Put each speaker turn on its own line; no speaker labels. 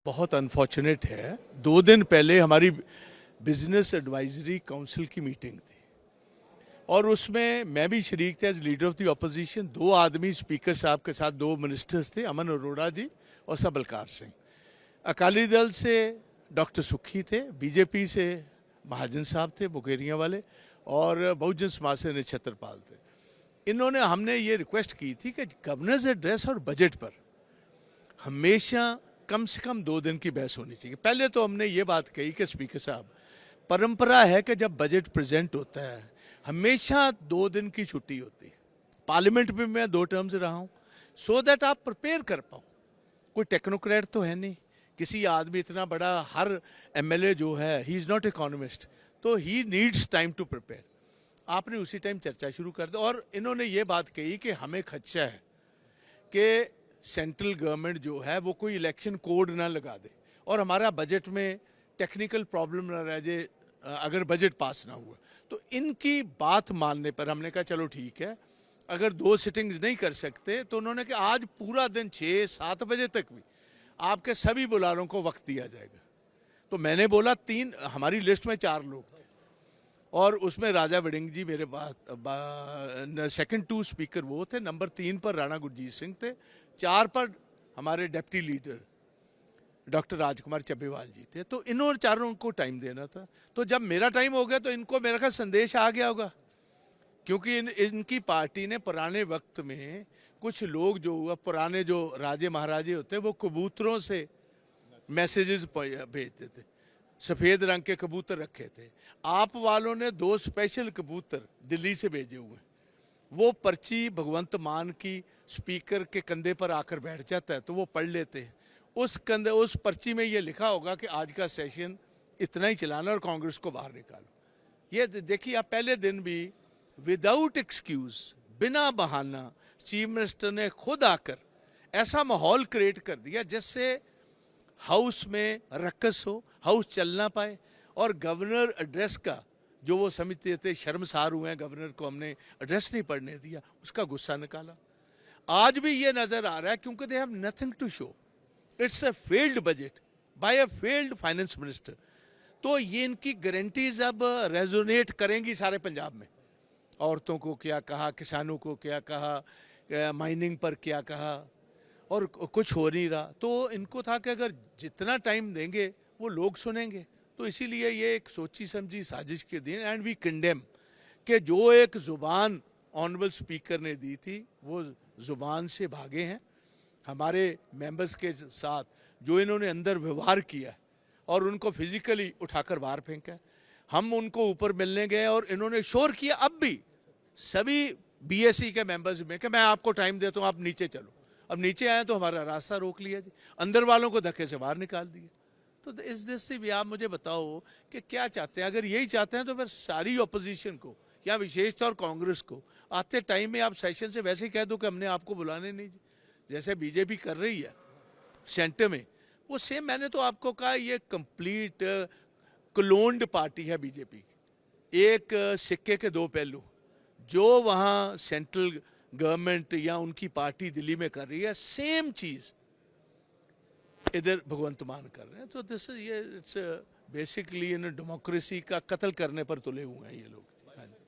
बहुत अनफॉर्चुनेट है। 2 दिन पहले हमारी बिजनेस एडवाइजरी काउंसिल की मीटिंग थी और उसमें मैं भी शरीक थे as leader of the opposition. 2 आदमी स्पीकर साहब के साथ 2 मिनिस्टर्स थे, अमन अरोड़ा जी और सब बलकार सिंह। अकाली दल से डॉक्टर सुखी थे, बीजेपी से महाजन साहब थे बुकेरिया वाले, और बहुजन समाज से नक्षत्रपाल थे। इन्होंने हमने ये रिक्वेस्ट की थी कि गवर्नर्स एड्रेस और बजट पर हमेशा कम से कम 2 दिन की बहस होनी चाहिए। पहले तो हमने ये बात कही कि स्पीकर साहब, परंपरा है कि जब बजट प्रेजेंट होता है हमेशा 2 दिन की छुट्टी होती है। पार्लियामेंट में मैं 2 टर्म्स रहा हूँ, सो दैट आप प्रिपेयर कर पाओ। कोई टेक्नोक्रेट तो है नहीं, किसी आदमी इतना बड़ा, हर एमएलए जो है ही इज़ नॉट इकोनॉमिस्ट, तो he needs time to prepare. आपने उसी टाइम चर्चा शुरू कर दी और इन्होंने ये बात कही कि हमें खदशा है कि सेंट्रल गवर्नमेंट जो है वो कोई इलेक्शन कोड ना लगा दे और हमारा बजट में टेक्निकल प्रॉब्लम ना रह जाए अगर बजट पास ना हुआ। तो इनकी बात मानने पर हमने कहा चलो ठीक है, अगर 2 सिटिंग्स नहीं कर सकते तो उन्होंने कहा आज पूरा दिन 6-7 बजे तक भी आपके सभी बुलारों को वक्त दिया जाएगा। तो मैंने बोला 3, हमारी लिस्ट में 4 लोग थे और उसमें राजा वड़िंग जी मेरे पास, सेकंड 2 स्पीकर वो थे, नंबर 3 पर राणा गुरजीत सिंह थे, 4 पर हमारे डिप्टी लीडर डॉक्टर राजकुमार चब्बेवाल जी थे। तो इन्होंने चारों को टाइम देना था। तो जब मेरा टाइम हो गया तो इनको मेरा का संदेश आ गया होगा, क्योंकि इनकी पार्टी ने पुराने वक्त में कुछ लोग जो हुआ, पुराने जो राजे महाराजे होते वो कबूतरों से मैसेजेस भेजते थे, सफ़ेद रंग के कबूतर रखे थे। आप वालों ने 2 स्पेशल कबूतर दिल्ली से भेजे हुए। वो पर्ची भगवंत मान की स्पीकर के कंधे पर आकर बैठ जाता है तो वो पढ़ लेते हैं। उस पर्ची में ये लिखा होगा कि आज का सेशन इतना ही चलाना और कांग्रेस को बाहर निकालो। ये देखिए, आप पहले दिन भी विदाउट एक्सक्यूज, बिना बहाना, चीफ मिनिस्टर ने खुद आकर ऐसा माहौल क्रिएट कर दिया जिससे हाउस में रक्कस हो, हाउस चल ना पाए। और गवर्नर एड्रेस का जो वो समझते थे शर्मसार हुए हैं, गवर्नर को हमने एड्रेस नहीं पढ़ने दिया, उसका गुस्सा निकाला। आज भी ये नजर आ रहा है क्योंकि they have nothing to show, it's a failed budget by a failed finance minister. तो ये इनकी गारंटीज अब रेजोनेट करेंगी सारे पंजाब में। औरतों को क्या कहा, किसानों को क्या कहा, माइनिंग पर क्या कहा, और कुछ हो नहीं रहा। तो इनको था कि अगर जितना टाइम देंगे वो लोग सुनेंगे। तो इसीलिए ये एक सोची समझी साजिश के दिन, एंड वी कंडेम कि जो एक ज़ुबान ऑनरेबल स्पीकर ने दी थी वो ज़ुबान से भागे हैं। हमारे मेंबर्स के साथ जो इन्होंने अंदर व्यवहार किया और उनको फिजिकली उठाकर बाहर फेंका, हम उनको ऊपर मिलने गए और इन्होंने शोर किया अब भी सभी बीएसई के मेंबर्स में कि मैं आपको टाइम देता हूँ, आप नीचे चलो। अब नीचे आए तो हमारा रास्ता रोक लिया जी, अंदर वालों को धक्के से बाहर निकाल दिया। तो इस दृष्टि भी आप मुझे बताओ कि क्या चाहते हैं। अगर यही चाहते हैं तो फिर सारी ऑपोजिशन को या विशेष तौर कांग्रेस को आते टाइम में आप सेशन से वैसे ही कह दो कि हमने आपको बुलाने नहीं, जैसे बीजेपी कर रही है सेंटर में। वो सेम मैंने तो आपको कहा, ये कंप्लीट क्लोन्ड पार्टी है बीजेपी की, एक सिक्के के 2 पहलू। जो वहाँ सेंट्रल गवर्नमेंट या उनकी पार्टी दिल्ली में कर रही है, सेम चीज़ इधर भगवंत मान कर रहे हैं। तो दिस ये इट्स बेसिकली इन डेमोक्रेसी का कत्ल करने पर तुले हुए हैं ये लोग।